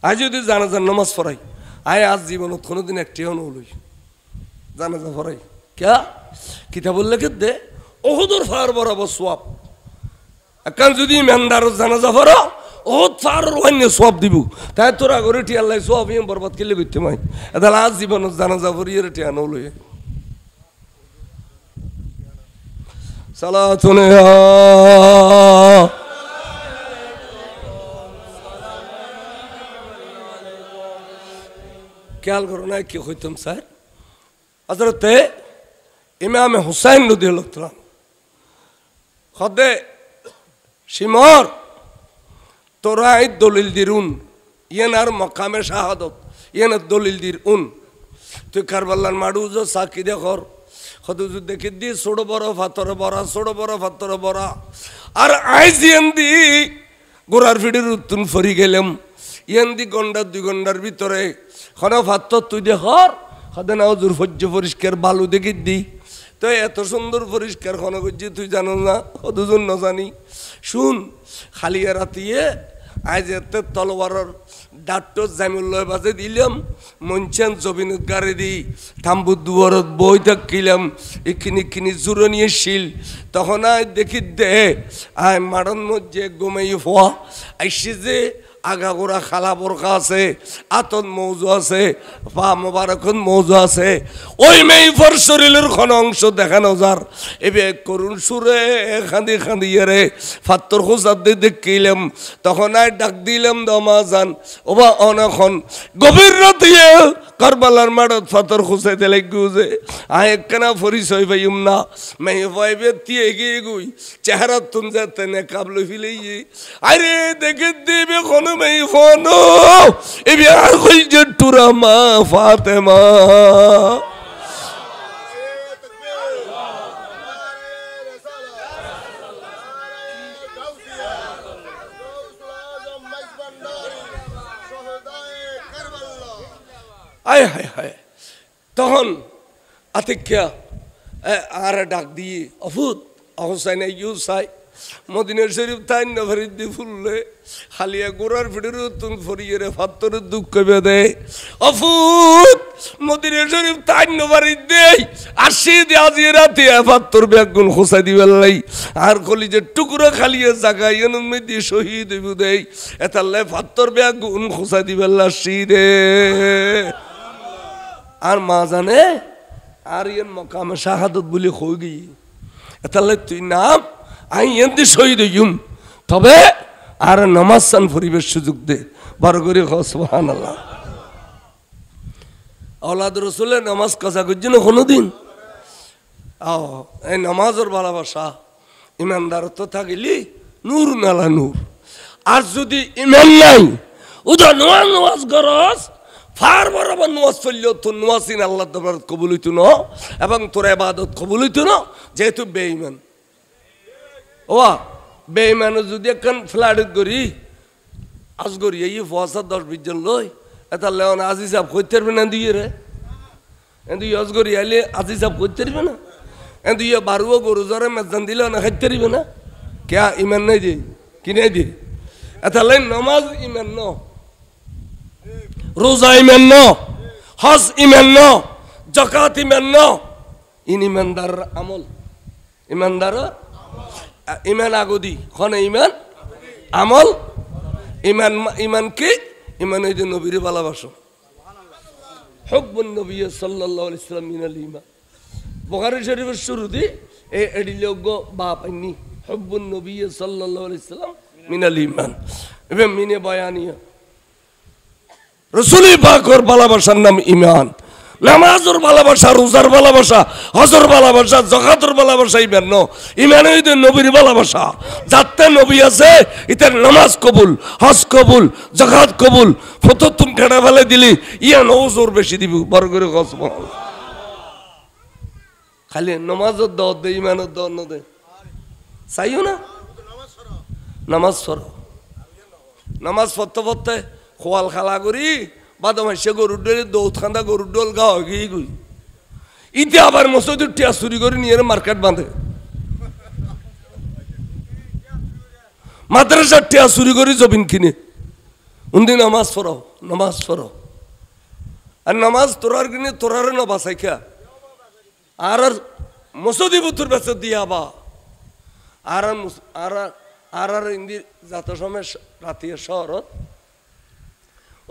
আজ যদি জানাজার নামাজ পড়াই আয় আজ জীবনত কোনোদিন একটিও নলই জানাজা পড়াই ক্যা কিতাবুল লেখে দে ওহুদুর ফার বরাবর সোয়াব এখন যদি ইমানদার জানাজা পড়ো ওহুদ ফার অন্য সোয়াব দিব তাই তোরা করে টিয়া লাই সোয়াব ইম বরবাদ কেলে করতে মাই এদাল আজ জীবনত জানাজা পড়িয়ে টিয়া নলই সালাতুন খেয়াল করো না কি হইতাম স্যার হযরতে ইমাম হুসাইন রাদিয়াল্লাহু তাআলা খদে শিমর তোরা এই দলিল দিরুন ইয়ানার মাকামে শাহাদত ইয়ানার দলিল দিরুন তুই কারবালার মাডু যে সাকি দেখর খদু দেখি দি ছোট বড় পাথর বড়া ছোট বড় পাথর বড়া আর আইজ ইয়ান্দি গোড়ার ফিডির উত্তুন ফরি গেলাম ইয়ান্দি গন্ডার 2 ঘন্টার ভিতরে খন পাথর তুই দেখর খদে না হুজুর ফজ্জ পরিষ্কার বালু দেখি দি তো এত সুন্দর পরিষ্কার খন করছি তুই জানো না দুজন না জানি শুন খালিয়া রাতিয়ে আজ এত তলোয়ারের ডাক্তর জামিউল্লাহ বাজে দিলাম মঞ্চান জবিন গাড়ি দি থাম্বু দুয়ারত বই থাকিলাম এখানি জোরে নিয়ে শিল তখন আয় দেখি দে আয় মারণ মধ্যে ঘুমাই ফোয়া আইসি যে আগাগোড়া খালা বোরখা আছে আতন মৌজু আছে পা মোবারকন মৌজু আছে ওই মেয়ের শরীরের কোন অংশ দেখানো যার এবে করুণ সুরে খাঁদি খাঁদিয়ে রে ফাত্তর খোঁজার দিয়ে দেখিলাম তখন আয় ডাক দিলাম দমাজান ওবা অনখন গভীর রাতিয়ে কারবালার মাঠত ফাতর খুঁচাইতে লাগুছে আয় একখানা পরিচয় পাইম না মেয়ে পাইবে তিয়ে গিয়ে গুই চেহারা তুন যাতে নে কাবলো ফিলেই আরে দেখে দিবে কোন মেয়ে ফোন এবে আর কই যে টুরা মা ফাতেমা আয় হায় হায় তখন আতিক্যা আর ডাক দিয়ে অফুত অহসাইন ইউসাই মদিনার শরীফ তাই নভরিদ্দি ফুললে খালিয়া গোড়ার ফিটের তুন ফরিয়ে রে ফাত্তরের দুঃখ বেদে অফুত মদিনার শরীফ তাই নভরিদ্দি আসি দে আজি রাতে ফাত্তর ব্যাগুন খোসাই দিবেলাই আর কলিজের টুকরো খালিয়া জায়গায় এনুন মেদি শহীদ হইব দেই এতাল্লাই ফাত্তর ব্যাগুন খোসাই দিবেলা আসি রে আর মা জানে আর ইয়ান মকামে শাহাদত বলে হয়ে গিয়ে তাহলে তুই নাম আই এনদি শহীদ হইম তবে আর নামাজ সান পরিবেশ সুযোগ দে বড় করে সুবহানাল্লাহ আওলাদ রাসূলের নামাজ কাজা করছি না কোনোদিন এই নামাজের ভালোবাসা ইমানদার তো থাকিলি নূর নালা নূর আর যদি ইমান নাই উদা নামাজ গরজ ফার বরাবর নামাজ পড়লেও তোর নামাজিন আল্লাহ দরবার কবুল হইতো না এবং তোর ইবাদত কবুল হইতো না যেহেতু বেঈমান ওয়া বেঈমান যদি একখান ফ্ল্যাট করি আজ করি এই 10-20 জন লই এটা লেওন আজি সাহেব কইতে পারবে না দিয়ে রে এন্ড ইউজ করি আইলে আজি সাহেব কইতে পারবে না এন্ড ইয়ে বারুও গরু জরে মেজান দিলে না খাইতে পারবে না কে ইমান নাই দি কিনে দি এটা লাই নামাজ ইমান ন রোজা ইমান ন হজ ইমান ন যাকাত ইমান ন ইমানদার আমল ইমানদার ইমান আগদি কোন ইমান আমল ইমান ইমান কি ইমান এই যে নবীর ভালোবাসা হুব্বুন নবী সাল্লাল্লাহু আলাইহি ওয়াসাল্লাম মিনাল ঈমান বুখারী শরীফের শুরুতে এই এডিলোগ বাপাইনি হুব্বুন নবী সাল্লাল্লাহু আলাইহি ওয়াসাল্লাম মিনাল ঈমান এবং মিনে বয়ানিয়া রাসূল পাকের ভালোবাসার নাম ঈমান নামাজের ভালোবাসা রোজার ভালোবাসা হজের ভালোবাসা যাকাতের ভালোবাসা ইমান ন ইমান হইতে নবীর ভালোবাসা যাতে নবী আছে ইতার নামাজ কবুল হজ কবুল যাকাত কবুল ফটো তুমি কাটা ফেলে দিলি ইয়া নজর বেশি দিব বড় করে সুবহানাল্লাহ খালি নামাজের দাও দে ইমানের দাও না দে চাইও না নামাজ পড়ো নামাজ পড়তে পড়তে খোয়াল খালা করি বাদামাসে গরুর ডোলে দৌত খান্দা গরুর ডোল গাওয়া গিয়ে গই ইতে আবার মসজিদ টিয়া চুরি করে নিয়ে মার্কেট বাঁধে মাদ্রাসার টিয়া চুরি করে জমিন কিনে উন্দি নামাজ পড়ো, নামাজ পড়ো। আর নামাজ তোরার কিনে তোরার না বাসাইকা আর মসদি বুতুর বেচে দিয়া বা আর আর ইন্দি যাত সময় রাতির শহরত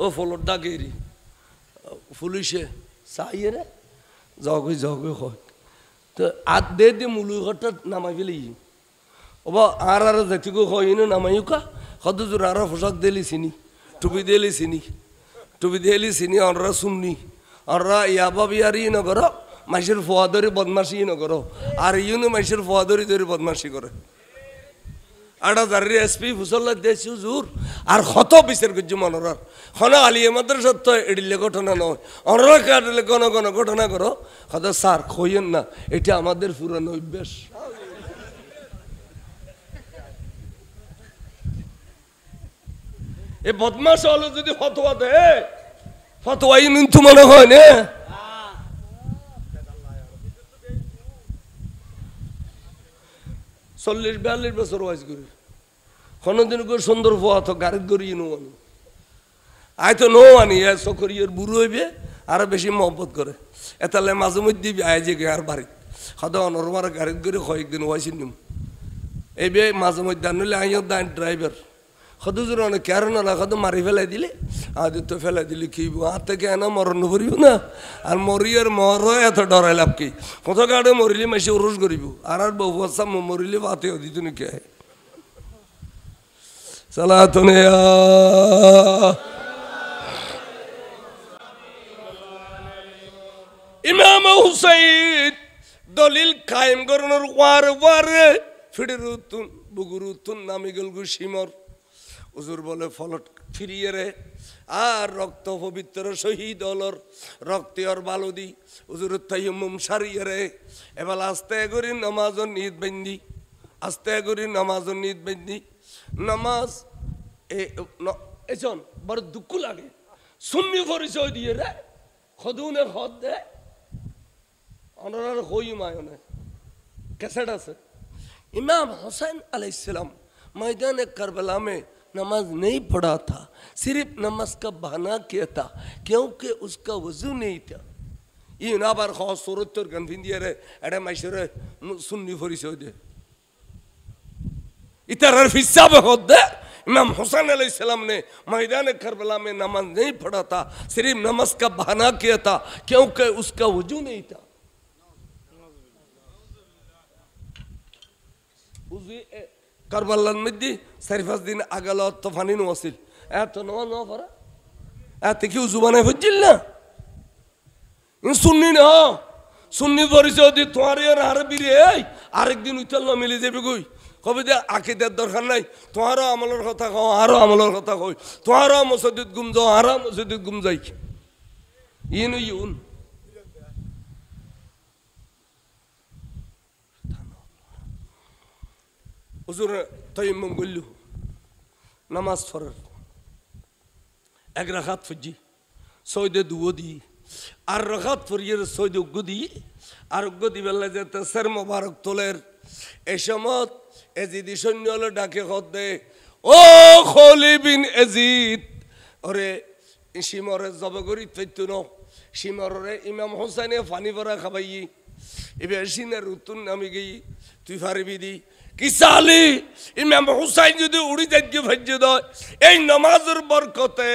ও ফলর ডাকেরি পুলিশে চাইয়ে রে জগই জগই হয় তো আর দে দিয়ে মুলু ঘরটা নামাই ফেলি ওবা আর যেটুকু হয় না নামাইকা সদুজুর আর পোশাক দিলি চিনি টুপি দিলি চিনি টুপি দিলি চিনি অনরা শুননি অনরা ইয়াবা বিয়ারি নগর মাইসের ফোয়া ধরে বদমাসি নগর আর ইউনো মাইসের ফোয়া ধরে ধরে বদমাসি করে আটা জারি এসপি ফুসল্লা দেশু জোর আর কত বিচার করছি মনোরার হন আলিয়া মাদ্রাসা তো এডিলে ঘটনা নয় অনরা কাটলে ঘন ঘন ঘটনা করো কত স্যার কইয়েন না এটা আমাদের পুরানো অভ্যাস এ বদমাস হলো যদি ফতোয়া দে ফতোয়াই কিন্তু মনে হয় না 40-42 বছর ওয়াজ করি কোনদিন করে সুন্দর ফোয়া তো গাড়ি করিয়ে নো আনি আয় তো নো আনি সকরিয়ার বুড়ো হইবে আর বেশি মহব্বত করে এতালে মাঝে মধ্যে আয় যে আর বাড়ি খাদা অনরমার গাড়ি করে কয়েকদিন ওয়াইছি নিম এই বে মাঝে মধ্যে আনলে আইও দান ড্রাইভার সদুজোর অনেক কেন না কত মারি ফেলাই দিলে আদি তো ফেলাই দিলে কি হাত থেকে এনা মরণ করিব না আর মরিয়ার মর এত ডরাই লাভ কি কত গাড়ি মরিলে মাসে উরুস করিব আর আর বহু বছর মরিলে বাতে দিত নাকি সালাতুন ইমাম হুসাইন দলিল কায়েম করানোর ওয়ার ওয়ারে ফিডিরুতুন বুগুরুতুন নামিগল গুশিমর হুজুর বলে ফলট ফিরিয়ে রে আর রক্ত পবিত্র শহীদ অলর রক্তের বালুদি হুজুর তাইয়ুম সারিয়ে রে এবার আস্তে করি নামাজ নিদ বেন্দি আস্তে করি নামাজ নিদ বেন্দি নামাজ এজন বড় দুঃখ লাগে সুন্নি পরিচয় দিয়ে রে খদুনে খদ দে অনার হই মায়নে कैसेट আছে इमाम हुसैन अलैहिस्सलाम मैदान करबला में नमाज नहीं पढ़ा था सिर्फ नमाज का बहाना किया था क्योंकि उसका वजू नहीं था ये ना बार खास सूरत और गंभिंदिया रे एडे माइशरे सुन्नी परिचय दे इतर हिस्सा में होते इमाम हुसैन अलैहिस्सलाम ने मैदान करबला में नमाज नहीं पढ़ा था सिर्फ नमाज का बहाना किया था क्योंकि उसका वजू नहीं था करबलान मध्य शरीफास दिन आगल तफानी नवासिल एत नवा नवा फरा एत क्यों जुबाने फजिल ना इन सुन्नी ना सुन्नी परिचय दी तुम्हारे और अरबी रे आरेक दिन उतल ना मिले जाबे कोई कभी दे आकिदात दरकार নাই তোমারও আমলের কথা কও আরো আমলের কথা কই তোমারও মসজিদ গুম যাও আরো মসজিদ গুম যাই ইনু ইউন হুজুর তাইয়ুম গল্লু নামাজ ফরজ এক রাকাত ফজি সৈদে দুদি আর রাকাত ফরিয়ের সৈদে গুদি আর গুদি বেলা যেতে সর মোবারক তোলের এই সময় এজিদি সৈন্য ডাকে খদে ও খলি বিন এজিদ ওরে সিমরে জবগরি তৈতু ন সিমরে ইমাম হোসেনে পানি ভরা খাবাই এবে সিনের উত্তর নামি গই তুই পারবি দি কিসালি ইমাম হুসাইন যদি উড়ি যাইকে ভজ্য দয় এই নামাজের বরকতে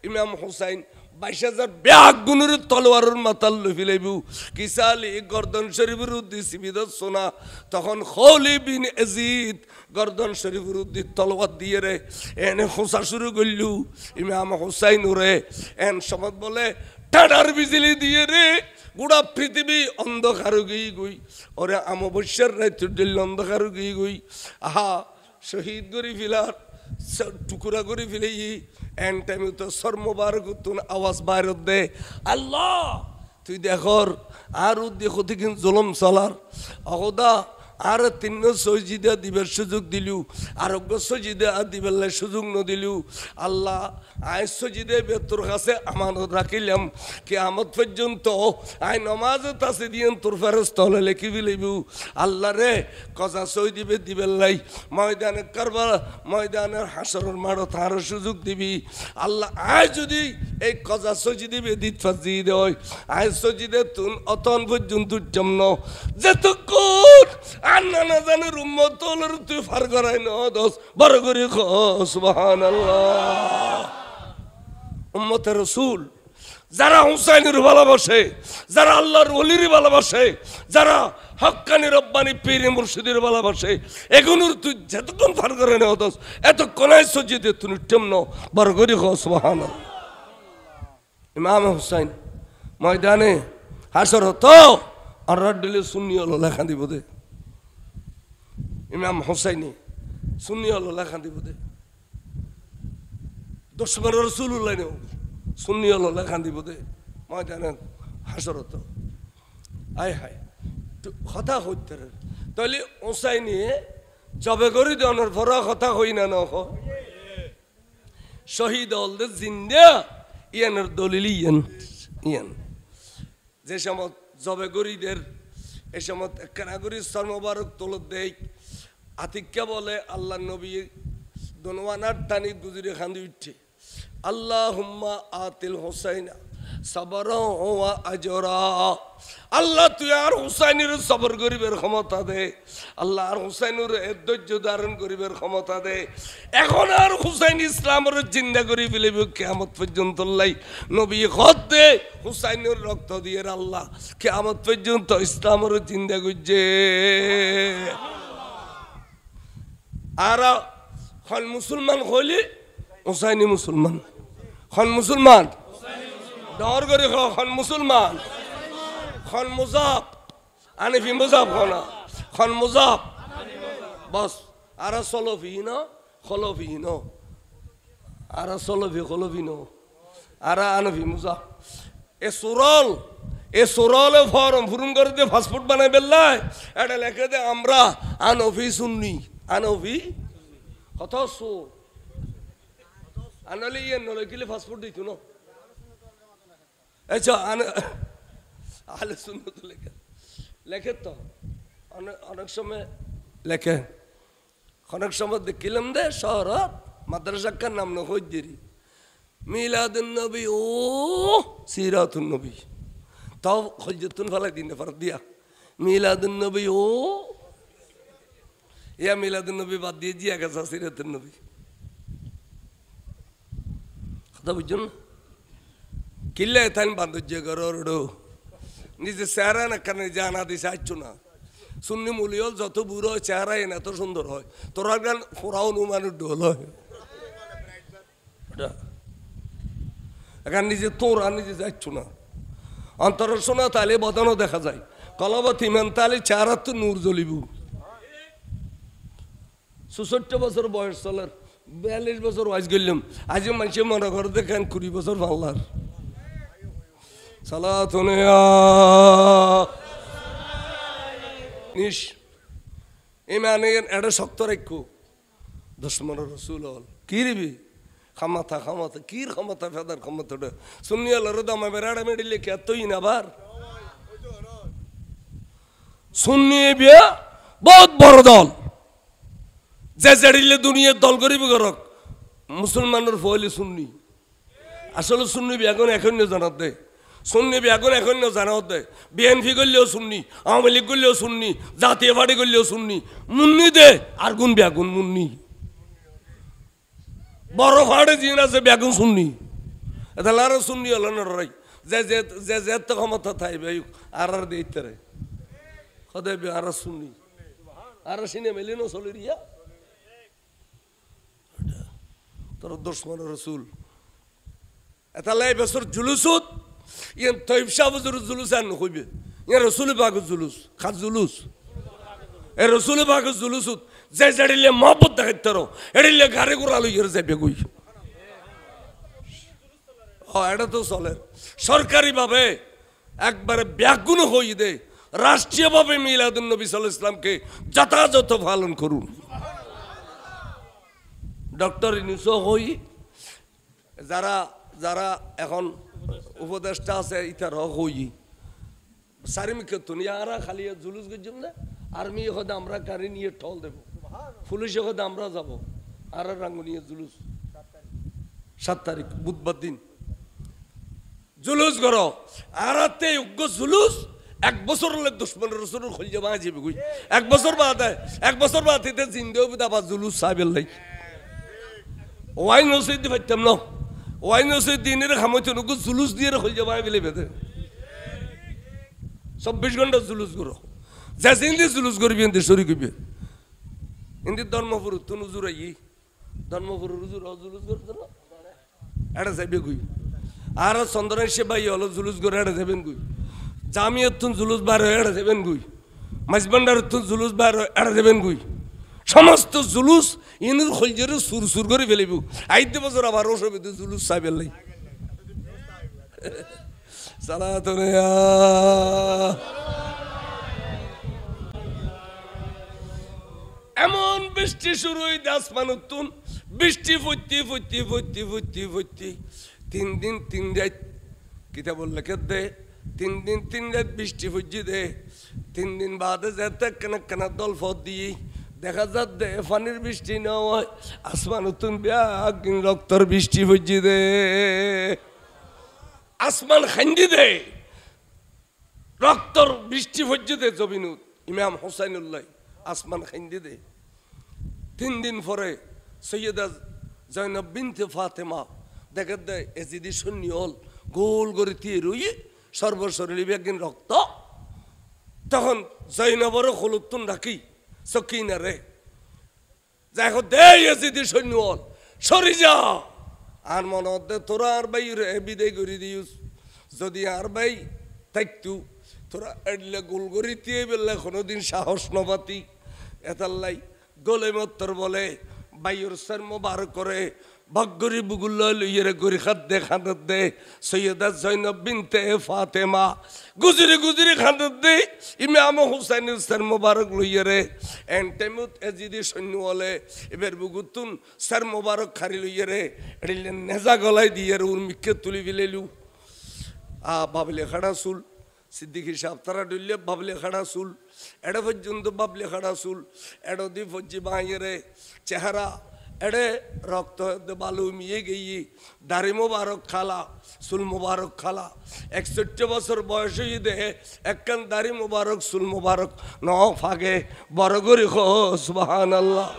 ইমাম হুসাইন 22,000 ব্যাগ গুণের তলোয়ারের মাতাল লইলাইব কিসালি গর্দন শরীফের উদ্দেশ্যে বিদত সোনা তখন খলি বিন এজিদ গর্দন শরীফের উদ্দেশ্যে তলোয়ার দিয়ে রে এনে হোসা শুরু করলু ইমাম হুসাইন ওরে এন সমত বলে টাটার বিজলি দিয়ে রে গোটা পৃথিবী অন্ধকার গিয়ে গই ওরে অমাবস্যার রাত দিল অন্ধকার গিয়ে গই আহা শহীদ করি ফিলার টুকুরা করে ফেলে এন টাইমে তো সর মোবারক তুন আওয়াজ বাইর দে আল্লাহ তুই দেখর আর দেখো থেকে জলম চলার অগদা আর তিন সজিদা দিবার সুযোগ দিলু আরোগ্য সজিদা দিবার সুযোগ ন দিলু আল্লাহ আই সজিদে তোর কাছে আমানত রাখিলাম কি আমত পর্যন্ত আই নমাজ তাসে দিয়েন তোর ফেরস্ত হলে লেখি বিলিবু আল্লাহ রে কজা সই দিবে দিবেন লাই ময়দানে কারবার ময়দানের হাসরের মাঠে তার সুযোগ দিবি আল্লাহ আই যদি এই কজা সজি দিবে দিত ফাজি দেয় আই সজিদে তুন অতন পর্যন্ত জন্য যেতক্ষণ আন্না না জানে উম্মত তোলের তুই ফার করাই ন দোষ বড় করে খ সুবহানাল্লাহ উম্মতের রাসূল যারা হুসাইনের ভালোবাসে যারা আল্লাহর ওলির ভালোবাসে যারা হক্কানি রব্বানি পীর মুর্শিদের ভালোবাসে এগুলোর তুই যতক্ষণ ফার করে ন দোষ এতক্ষণ আই সজিদে তুই জন্য বড় করে খ সুবহানাল্লাহ ইমাম হুসাইন ময়দানে হাসর হতো আর দিলে সুন্নি হলো লেখা দিব দে ইমাম হুসাইনি সুন্নি হলো লেখা দিব দে দুশমন রাসূলুল্লাহ নেও সুন্নি হলো লেখা দিব দে ময়দানে হাসর হতো আয় হায় কথা হইতে তাহলে হুসাইনি জবে করি দেওয়ার পর কথা হই না নখ শহীদ হল দে জিন্দা ইয়ানের দলিল ইয়ান যে সময় জবে গরিদের এই সময় কানাগরির সর্মবারক তোলত দেয় আতিক্যা বলে আল্লাহ নবী দনওয়ানার টানি গুজরে খান্দি উঠছে আল্লাহুম্মা আতিল হুসাইনা সাবরা ওয়া আজরা আল্লাহ তুই আর হুসাইনের সবর করিবের ক্ষমতা দে আল্লাহ আর হুসাইনের ধৈর্য ধারণ করিবের ক্ষমতা দে এখন আর হুসাইন ইসলামের জিন্দা করি ফেলিব কিয়ামত পর্যন্ত লাই নবী খত দে হুসাইনের রক্ত দিয়ে আল্লাহ কিয়ামত পর্যন্ত ইসলামের জিন্দা করছে আর খন মুসলমান হইলি হুসাইনি মুসলমান খন মুসলমান ডর করে খন মুসলমান খন মুজাব আনিফি মুজাব খনা খন মুজাব বস আর সলফি ন খলফি ন আর সলফি খলফি ন আর আনফি মুজাব এ সুরলে ফর্ম পূরণ করে দিয়ে পাসপোর্ট বানাই বেল্লাই এটা লেখে দে আমরা আনফি সুন্নি আনফি কত সুর আনলে ইয়ে নলে কিলে পাসপোর্ট দিত না আচ্ছা আহলে সুন্নাত লেখে তো অনেক সময় লেখে অনেক সময় দেখিলাম দে শহরত মাদ্রাসাকার নাম না হই দেরি মিলাদুন নবী ও সিরাতুন নবী তাও হজতুন ফালাই দিন ফার দিয়া মিলাদুন নবী ও ইয়া মিলাদুন নবী বাদ দিয়ে জিয়া গেছে সিরাতুন নবী কথা বুঝুন কিল্লে তাই বান্ধব গরো নিজে চেহারা না কেন জানা দিছে আচ্ছু না সুন্নি মুলিয়ল যত বুড়ো হয় চেহারা এনে এত সুন্দর হয় তোরা গান ফোরাও মানুষ ডোল হয় এখন নিজে তোরা নিজে যাচ্ছু না অন্তর শোনা তালে বদনও দেখা যায় কলবত ইমান তালে চেহারা তো নূর জ্বলিব ৬৪ বছর বয়স চলার ৪২ বছর ওয়াজ গেলাম আজও মানুষের মনে করে দেখেন ২০ বছর পাল্লার ইমানের এটা শক্ত রাখো দুশমন রাসূল হল কি রিবি ক্ষমতা কির ক্ষমতা ফেদার ক্ষমতাটা সুন্নি হল দামা বেড়াড়া মেডিলে কে তুই না বার সুন্নি বিয়া বহুত বড় দল যে জেড়িলে দুনিয়ার দল করিবি করক মুসলমানের ফলে সুন্নি আসলে সুন্নি বিয়াগুন এখন জানাত দে সুন্নি বিয়াগুন এখন জানাত দে বিএনপি করলেও সুন্নি আওয়ামী লীগ করলেও সুন্নি জাতীয় পার্টি করলেও সুন্নি মুন্নি দে আর গুন বিয়াগুন মুন্নি বড় ফাড়ে জিন আছে বিয়াগুন সুন্নি এটা লার সুন্নি হল না রাই যে যে যে যে তো ক্ষমতা থাইবে আর দিতে রে কদে আর সুন্নি আর সিনে মেলিনো চলে রিয়া তোর দুশমন রাসূল এটা লাই বছর জুলুসত ইয়ান তৈব শাহ হুজুর জুলুস আন হইবে ইয়া রাসূল পাকের জুলুস খাস জুলুস এ রাসূল পাকের জুলুসত যে জড়িলে মহব্বত দেখাইতারো এড়িলে গারে গোরা লইর যাবে কই ও এটা তো চলে সরকারি ভাবে একবারে ব্যাগুন হই দে রাষ্ট্রীয়ভাবে মিলাদুন নবী সাল্লাল্লাহু আলাইহি ইসলামকে যথাযথ পালন করুন। ডক্টর ইউনূসও হই, যারা যারা এখন উপদেষ্টা আছে ইতার হই সারিমিকে তুনিয়ারা খালি জুলুস গজম না, আর্মি হদে আমরা গাড়ি নিয়ে ঠল দেব, পুলিশ হদে আমরা যাব, আর রাঙ্গুনিয়ে জুলুস 7 তারিখ বুধবার দিন জুলুস করো। আর যোগ্য জুলুস 1 বছর হলে দুশ্মন রসুল খোল যাবা যাবে গুই, 1 বছর বাদ এতে জিন্দেও আবার জুলুস সাহেবের লাই ওয়াই নসিদ পাইতাম না, ওয়াই নসিদ দিনের খামইতে নগু জুলুস দিয়ে খোল যাবা বলে বেঁধে 24 ঘন্টা জুলুস করো, যে জিন্দি জুলুস করবি এতে সরি করবি এতে ধর্মপুর তো নজুর আই ধর্মপুর জুলুস করতো না এটা যাইবে গুই। আর চন্দনের সে ভাই হলো জুলুস করে এটা যাবেন গুই, জামিয়াত জুলুস বার হয় এটা যাবেন গুই, মাঝবান্ডার জুলুস বার হয় এটা যাবেন গুই। সমস্ত জুলুস ইনুর খলজের সুর সুর করে ফেলিব। 8 বছর আবার ওসবে জুলুস সাহেবের লাই সালাতুন ইয়া এমন বৃষ্টি শুরু হই আসমান উত্তুন বৃষ্টি ফুটতি ফুটতি ফুটতি ফুটতি ফুটতি 3 দিন 3 রাত কিতাব লেখে দে 3 দিন 3 রাত বৃষ্টি ফুজি দে 3 দিন বাদে যেতে কেন দল ফত দিয়ে দেখা যাত দে পানির বৃষ্টি না হয় আসমান উত্তুন ব্যাগিন রক্তর বৃষ্টি ফুজি দে আসমান খান্দি দে রক্তর বৃষ্টি ফুজি দে জমিনুত ইমাম হুসাইনুল্লাহ আসমান খান্দি দে। 3 দিন পরে সৈয়দা জয়নব বিনতে ফাতেমা দেখা দেয় এজিদি শূন্য হল গোল করে দিয়ে রুই সর্বশরীরে একদিন রক্ত। তখন জয়নবরও হলুতুন রাখি সকিনা রে যাই হোক দে এজিদি শূন্য হল সরি যা আর মনে দে তোরা আর ভাই রে বিদায় করে দিস যদি আর ভাই থাকতু তোরা এডলে গোল করে দিয়ে বেললে কোনোদিন সাহস নবাতি এতাল্লাই গোলে মত্তর বলে বাইর সর মোবার করে ভগরি বুগুল্লা লইয়ে গরি খাদ্দে খাদত দে সৈয়দা জয়নব বিনতে ফাতেমা গুজরি গুজরি খাদত দে ইমাম হুসাইনের সর মোবারক লইয়ে রে এন্টেমুত এজিদি সৈন্য বলে এবার বুগুতুন সর মোবারক খারি লইয়ে রে এড়িলে নেজা গলায় দিয়ে উর মিকে তুলি বিলেলু বাবলে খাড়া চুল সিদ্দিকি সাহেব তারা ডুললে বাবলে খাড়া চুল এড়ে পর্যন্ত বাবলে খাড়া চুল এড়ো দি ফজ্জি বাঁয়ে চেহারা এড়ে রক্ত বালু মিয়ে গিয়ে দাড়ি মোবারক খালা চুল মোবারক খালা 61 বছর বয়স হয়ে দে একখান দাড়ি মোবারক চুল মোবারক ন ফাগে বড় করি খো সুবহানাল্লাহ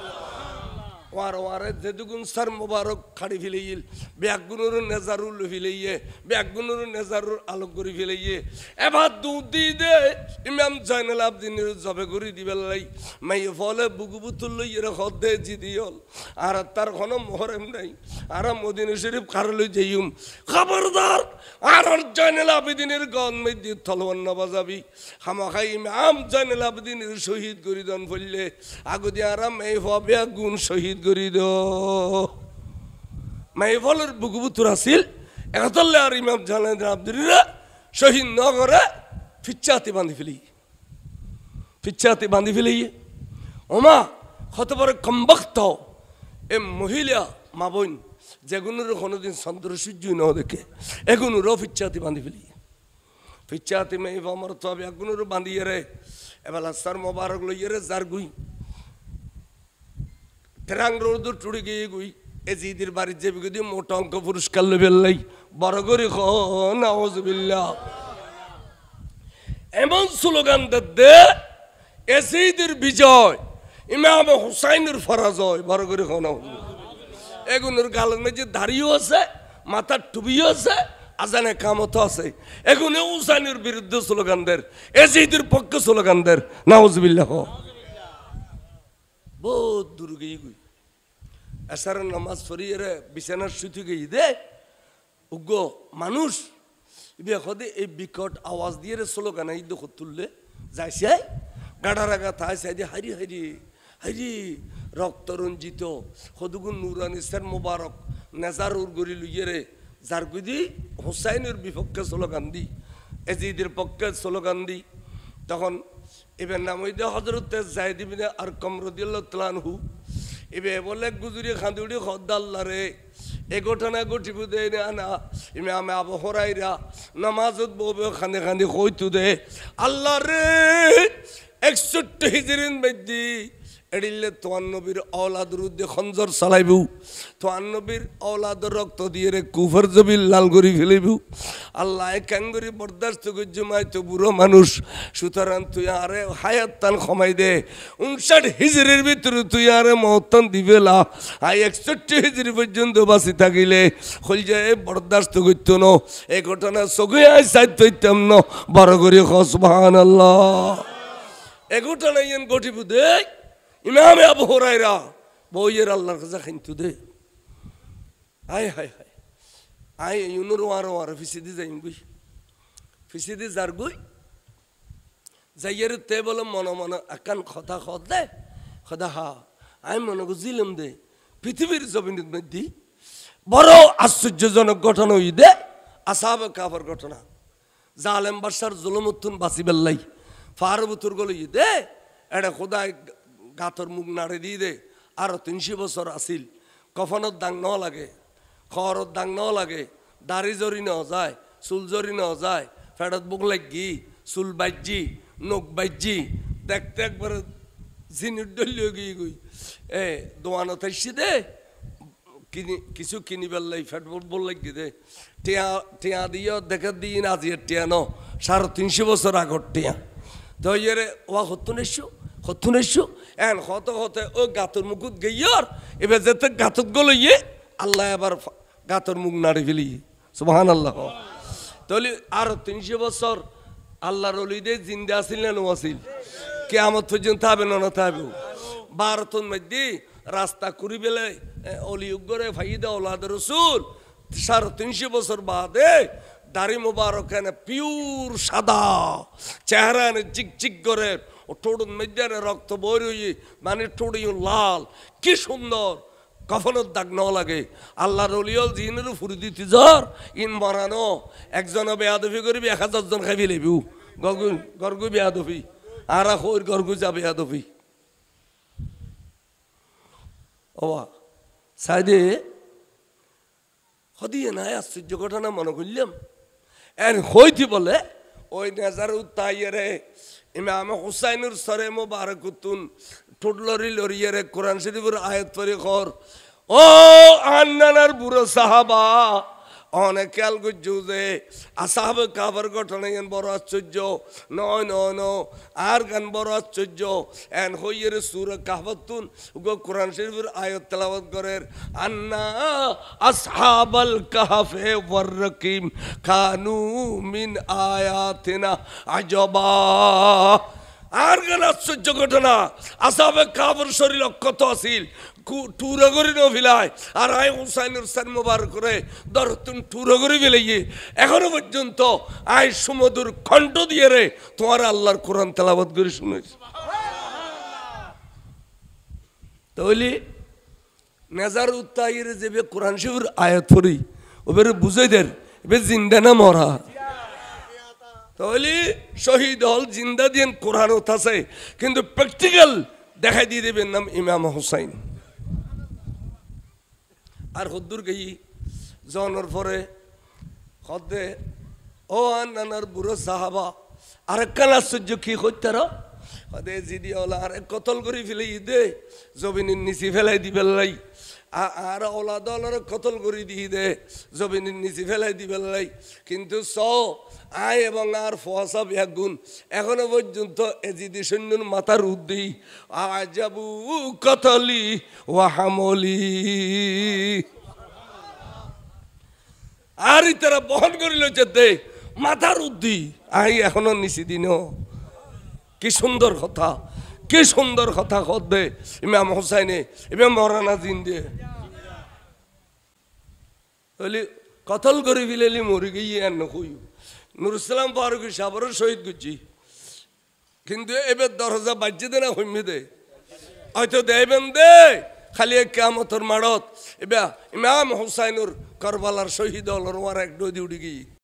ওয়ার ওয়ারে যেদুগুন সার মোবারক খাড়ি ফেলেইল ব্যাগুনুর নেজারুল ফেলেইয়ে ব্যাগুনুর নেজারুর আলোক করে ফেলেইয়ে এবার দুধ দিয়ে দে ইমাম জয়নুল আবদিনের জবে করে দিবেলাই মাই ফলে বুগুবুতুল লইয়ে হদে জিদিয়ল আর তার কোনো মোহরম নাই আর মদিনা শরীফ কারলই যাইম খবরদার আর জয়নুল আবদিনের গন মধ্যে তলওয়ান না বাজাবি খামাখাই ইমাম জয়নুল আবদিনের শহীদ করে দন ফেললে আগদি আরাম এই হবে গুণ শহীদ করি দো মাইফলের বুকুবুতুর আসিল একাতলে আর ইমাম জালাল আব্দুল্লাহ শহীদ ন করে ফিচ্চাতে বাঁধি ফেলি ওমা কত বড় কমবক্ত এ মহিলা মা বোন যেগুলোর কোনোদিন চন্দ্র সূর্য ন দেখে এগুলোরও ফিচ্চাতে বাঁধি ফেলি ফিচ্চাতে মাইফ আমার তো এগুলোরও বাঁধিয়ে রে এবার সার মোবারক লইয়ে রে যার গুই তেরাং রোদ টুড়ি গিয়ে গুই এজিদের বাড়ির যে বিগদি মোটা অঙ্ক পুরস্কার লেবেলাই বড় করে নাউজুবিল্লাহ এমন স্লোগান দে এজিদের বিজয় ইমাম হুসাইনের ফরাজয় বড় করে এগুলোর গালের মধ্যে দাড়িও আছে মাথার টুপিও আছে আজানে কামত আছে এগুলো হুসাইনের বিরুদ্ধে স্লোগান দের এজিদের পক্ষে স্লোগান দের নাউজুবিল্লাহ বহুত দূর গিয়ে গুই এসার নামাজ পড়িয়ে বিছানার শুতে গিয়ে দে উগ্র মানুষ ইবে এই বিকট আওয়াজ দিয়ে স্লোগান এই দেখো তুললে যাইছে গাড়ার আগা থাইছে হারি হারি হারি রক্ত রঞ্জিত সদুগুন নুরানি সের মোবারক নেজার উর গড়ি লুইয়ে রে যার গুদি হুসাইনের বিপক্ষে স্লোগান দি এজিদের পক্ষে স্লোগান দি তখন এবার নাম হইতে হজরত যায়েদ ইবনে আরকাম রাদিয়াল্লাহু তাআলা আনহু এবে বলে গুজরি খান্দুড়ি খদ্দাল্লা রে এ ঘটনা ঘটিব দে না ইমাম আবু হুরায়রা নামাজত ববে খানে খানে কইতু দে আল্লাহ রে 61 হিজরিন মধ্যে এডিলে তোয়ান নবীর আওলাদের উদ্দে খঞ্জর চালাইবু তোয়ান নবীর আওলাদের রক্ত দিয়ে রে কুফর জবিল লাল করি ফেলিবু আল্লাহ ক্যাঙ্গুরি বরদাস্ত গুজমাই তো বুড়ো মানুষ সুতরাং তুই আরে হায়াত তান কমাই দে 59 হিজরির ভিতরে তুই আরে মহত্তন দিবেলা আই 61 হিজরি পর্যন্ত বাঁচি থাকিলে হল যায় বরদাস্ত করত ন এই ঘটনা চোখে আই সাইড হইতাম ন বড় করে সুবহানাল্লাহ এই ঘটনা ইয়েন ঘটিব দে ইমাম আবু হুরায়রা বইয়ের আল্লাহর কাছে খাইন্তু দে আয় হায় হায় আয় ইউনুর ওয়ার ফিসিদি যাইম গুই ফিসিদি যার গুই যাইয়ের তে বলে মনে মনে একান কথা খদ দে খদা হা আমি মনে বুঝিলাম দে পৃথিবীর জমিনের মধ্যে বড় আশ্চর্যজনক ঘটনা হই দে আসহাবে কাফের ঘটনা জালেম বাদশার জুলুমুত্তুন বাঁচি বেল্লাই ফারবুতুর গলি দে এটা খোদায় গাতর মুখ নাড়ে দিয়ে দে আরো 300 বছর আসিল কফনত দাং ন লাগে খরত দাং ন লাগে দাড়ি জরি ন যায় চুল জরি ন যায় ফেডত বুক লাগি চুল বাজ্জি নখ বাজ্জি দেখতে একবার জিনির ডলিও গিয়ে গই এ দোয়ানো থাইছি দে কিছু কিনি বেললাই ফেট বল লাগি দে টিয়া টিয়া দিও দেখে দিন আজি টিয়া ন 350 বছর আগর টিয়া তো ইয়ে ওয়া হতুন এসো এন হত হতে ও গাতর মুকুত গইয়র এবার যেতে গাতত গলো ইয়ে আল্লাহ আবার গাতর মুখ নাড়ি ফেলি সুবহানাল্লাহ তাহলে আরো 300 বছর আল্লাহর ওলিদের জিন্দা আসিল না আসিল কিয়ামত পর্যন্ত হবে না থাকবে ভারতের মধ্যে রাস্তা করি বেলে অলি উগরে ফাইদা ওলাদ রসুল 350 বছর বাদে দাড়ি মুবারক পিওর সাদা চেহারা চিকচিক করে ঠোঁট মেজানে রক্ত বই মানে ঠোঁট লাল কি সুন্দর কফনের দাগ ন লাগে আল্লাহর ওলিয়ল জিনের ফুরি দিতে জ্বর ইন মরানো একজন বেয়াদফি করবি 1000 জন খাবি লেবু গরগু বেয়াদফি আর হইর গরগু যা বেয়াদফি ওয়া সাইদে হদিয়ে নাই আশ্চর্য ঘটনা মনে করলাম এন হইতি বলে ওই নেজার উত্তাইয়ে ইমাম হুসাইনুর সরে মুবারকুতুন ঠুডলরি লরিয়ে কোরআন শরীফের আয়াত পড়ে কর ও আন্নানার বুড়ো সাহাবা অনেক খেয়াল করছো যে আসহাবে কাফের ঘটনা এন বড় আশ্চর্য নয় নয় ন আর গান বড় আশ্চর্য এন হইয়ের সূরা কাহফতুন গো কোরআন শরীফের আয়াত তেলাওয়াত করেন আন্না আসহাবাল কাহফে ওয়ার রকিম কানু মিন আয়াতিনা আজবা আর গান আশ্চর্য ঘটনা আসহাবে কাফের শরীর অক্ষত আছিল টুরা করি নভিলায় আর আই হুসাইনুর সান মুবারক করে দরতুন টুরা করি ফেলাইয়ে এখনো পর্যন্ত আই সুমধুর কণ্ঠ দিয়ে রে তোমার আল্লাহর কোরআন তেলাওয়াত করে শুনেছি তাহলে নেজার উত্তাইয়ের যে কোরআন শরীফের আয়াত পড়ি ওবেরে বুঝাই দেন এবে জিন্দা না মরা তাহলে শহীদ হল জিন্দা দিয়ে কোরআন আছে কিন্তু প্র্যাকটিক্যাল দেখাই দিয়ে দেবেন নাম ইমাম হুসাইন আর হদ্দুর গেই জনের পরে হদে ও আন্নানার বুড়ো সাহাবা আরেকখান আশ্চর্য কি করতার হদে জিদি ওলা আরেক কতল করে ফেলে দে জমিনের নিচে ফেলাই দিবে লাই আর ওলা দলের কতল করে দিয়ে দে জমিনের নিচে ফেলাই দিবে লাই কিন্তু আয় এবং আর ফসা ব্যাগুন এখনো পর্যন্ত এজিদি সৈন্যর মাথার উদ্দি আজাবু কতলি ওয়াহামলি আর তারা বহন করিল যেতে মাথার উদ্দি আই এখনো নিচে দিন কি সুন্দর কথা কি সুন্দর কথা কদে ইমাম হুসাইনে ইমাম মরানা জিন্দে বলি কতল করে ফেলেলি মরে গিয়ে আর নকই নুর ইসলাম ফারুক সাবরের শহীদ করছি কিন্তু এবার দরজা বাজ্যে দে না হইমে দে হয়তো দেবেন দে খালি কিয়ামতের মাড়ত এবার ইমাম হুসাইনুর কারবালার শহীদ হল এক ডি উড়ি গিয়ে